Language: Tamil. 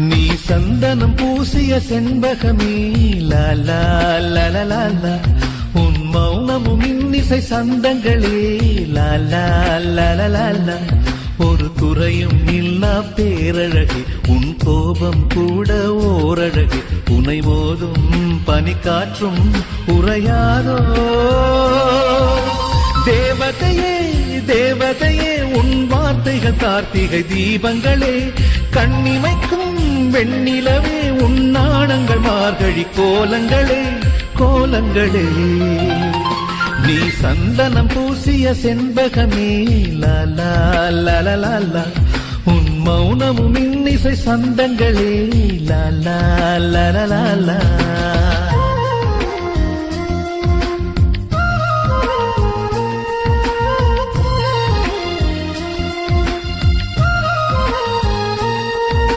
நீ சந்தனம் பூசிய செண்பகமே லாலா லலலாலா உன் மௌனமும் இன்னிசை சந்தங்களே லாலா லலலாலா ஒரு துறையும் இல்லா பேரழகே உன் கோபம் கூட ஓரழகே உனை மோதும் பனிக்காற்றும் உறையாதோ தேவதையே தேவதையே உன் வார்த்தைகள் கார்த்திகை தீபங்களே கண்ணிமைக்கும் வெண்ணிலவே உன் நாணங்கள் மார்கழி கோலங்களே கோலங்களே நீ சந்தனம் பூசிய செண்பகமே லாலா லலலாலா உன் மௌனமும் இன்னிசை சந்தங்களே லாலா லலலாலா